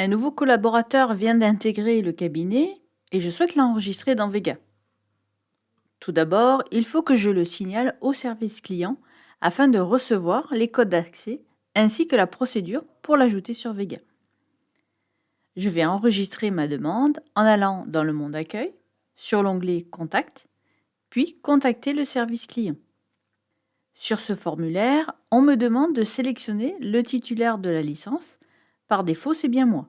Un nouveau collaborateur vient d'intégrer le cabinet et je souhaite l'enregistrer dans Vega. Tout d'abord, il faut que je le signale au service client afin de recevoir les codes d'accès ainsi que la procédure pour l'ajouter sur Vega. Je vais enregistrer ma demande en allant dans le monde accueil, sur l'onglet Contact, puis contacter le service client. Sur ce formulaire, on me demande de sélectionner le titulaire de la licence. Par défaut, c'est bien moi.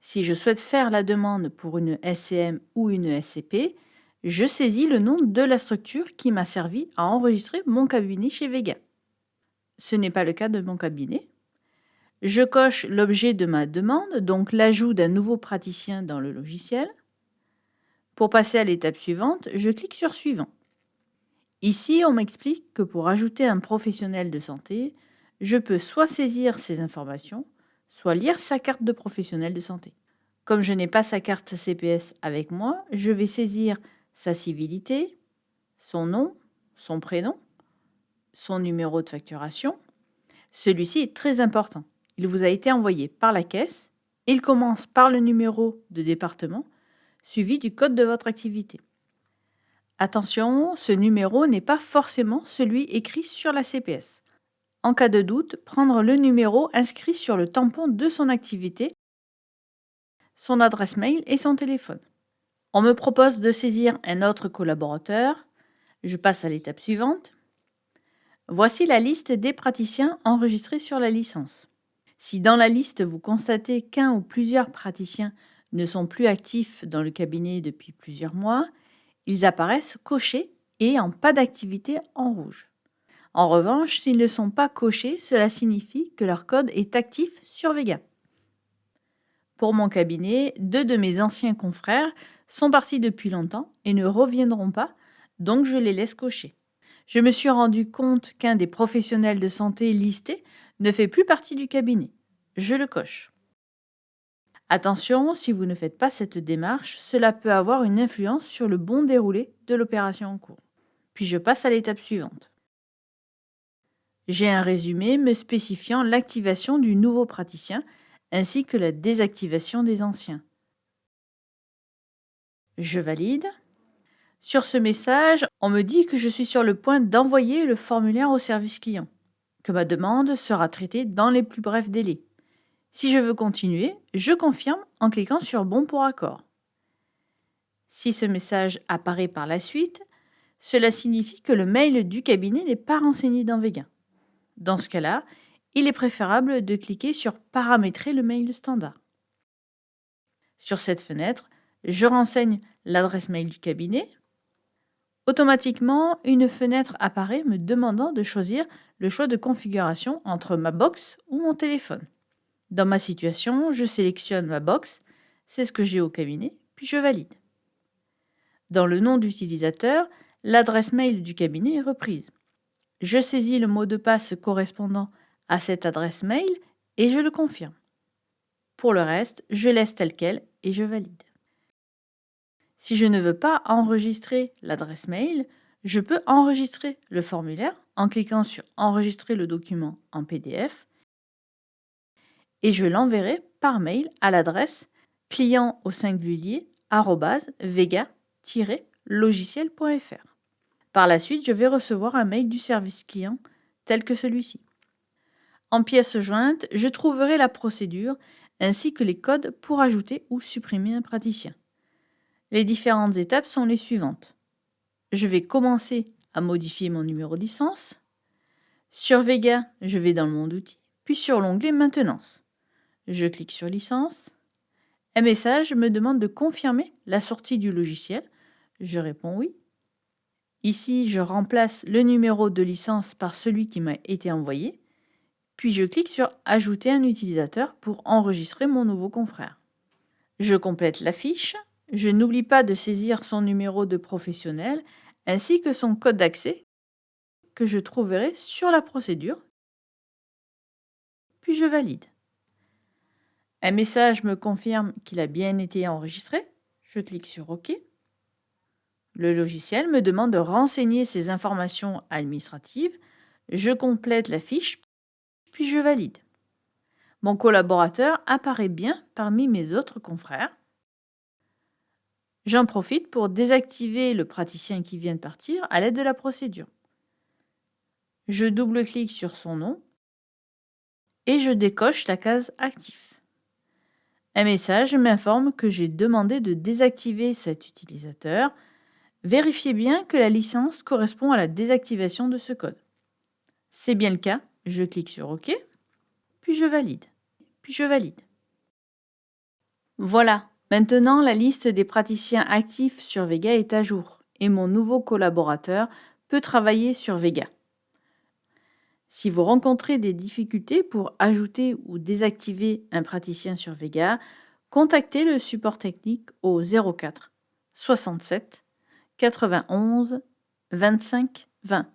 Si je souhaite faire la demande pour une SCM ou une SCP, je saisis le nom de la structure qui m'a servi à enregistrer mon cabinet chez Vega. Ce n'est pas le cas de mon cabinet. Je coche l'objet de ma demande, donc l'ajout d'un nouveau praticien dans le logiciel. Pour passer à l'étape suivante, je clique sur Suivant. Ici, on m'explique que pour ajouter un professionnel de santé, je peux soit saisir ces informations, soit lire sa carte de professionnel de santé. Comme je n'ai pas sa carte CPS avec moi, je vais saisir sa civilité, son nom, son prénom, son numéro de facturation. Celui-ci est très important. Il vous a été envoyé par la caisse. Il commence par le numéro de département, suivi du code de votre activité. Attention, ce numéro n'est pas forcément celui écrit sur la CPS. En cas de doute, prendre le numéro inscrit sur le tampon de son activité, son adresse mail et son téléphone. On me propose de saisir un autre collaborateur. Je passe à l'étape suivante. Voici la liste des praticiens enregistrés sur la licence. Si dans la liste vous constatez qu'un ou plusieurs praticiens ne sont plus actifs dans le cabinet depuis plusieurs mois, ils apparaissent cochés et en pas d'activité en rouge. En revanche, s'ils ne sont pas cochés, cela signifie que leur code est actif sur Vega. Pour mon cabinet, 2 de mes anciens confrères sont partis depuis longtemps et ne reviendront pas, donc je les laisse cocher. Je me suis rendu compte qu'un des professionnels de santé listés ne fait plus partie du cabinet. Je le coche. Attention, si vous ne faites pas cette démarche, cela peut avoir une influence sur le bon déroulé de l'opération en cours. Puis je passe à l'étape suivante. J'ai un résumé me spécifiant l'activation du nouveau praticien ainsi que la désactivation des anciens. Je valide. Sur ce message, on me dit que je suis sur le point d'envoyer le formulaire au service client, que ma demande sera traitée dans les plus brefs délais. Si je veux continuer, je confirme en cliquant sur Bon pour accord. Si ce message apparaît par la suite, cela signifie que le mail du cabinet n'est pas renseigné dans Vega. Dans ce cas-là, il est préférable de cliquer sur Paramétrer le mail standard. Sur cette fenêtre, je renseigne l'adresse mail du cabinet. Automatiquement, une fenêtre apparaît me demandant de choisir le choix de configuration entre ma box ou mon téléphone. Dans ma situation, je sélectionne ma box, c'est ce que j'ai au cabinet, puis je valide. Dans le nom d'utilisateur, l'adresse mail du cabinet est reprise. Je saisis le mot de passe correspondant à cette adresse mail et je le confirme. Pour le reste, je laisse tel quel et je valide. Si je ne veux pas enregistrer l'adresse mail, je peux enregistrer le formulaire en cliquant sur Enregistrer le document en PDF et je l'enverrai par mail à l'adresse client au singulier @vega-logiciel.fr. Par la suite, je vais recevoir un mail du service client tel que celui-ci. En pièce jointe, je trouverai la procédure ainsi que les codes pour ajouter ou supprimer un praticien. Les différentes étapes sont les suivantes. Je vais commencer à modifier mon numéro de licence. Sur Vega, je vais dans le monde outils, puis sur l'onglet Maintenance. Je clique sur Licence. Un message me demande de confirmer la sortie du logiciel. Je réponds oui. Ici, je remplace le numéro de licence par celui qui m'a été envoyé. Puis je clique sur Ajouter un utilisateur pour enregistrer mon nouveau confrère. Je complète la fiche. Je n'oublie pas de saisir son numéro de professionnel ainsi que son code d'accès que je trouverai sur la procédure. Puis je valide. Un message me confirme qu'il a bien été enregistré. Je clique sur OK. Le logiciel me demande de renseigner ces informations administratives. Je complète la fiche, puis je valide. Mon collaborateur apparaît bien parmi mes autres confrères. J'en profite pour désactiver le praticien qui vient de partir à l'aide de la procédure. Je double-clique sur son nom et je décoche la case actif. Un message m'informe que j'ai demandé de désactiver cet utilisateur. Vérifiez bien que la licence correspond à la désactivation de ce code. C'est bien le cas, je clique sur OK, puis je valide. Voilà, maintenant la liste des praticiens actifs sur Vega est à jour et mon nouveau collaborateur peut travailler sur Vega. Si vous rencontrez des difficultés pour ajouter ou désactiver un praticien sur Vega, contactez le support technique au 04 67 91 25 20.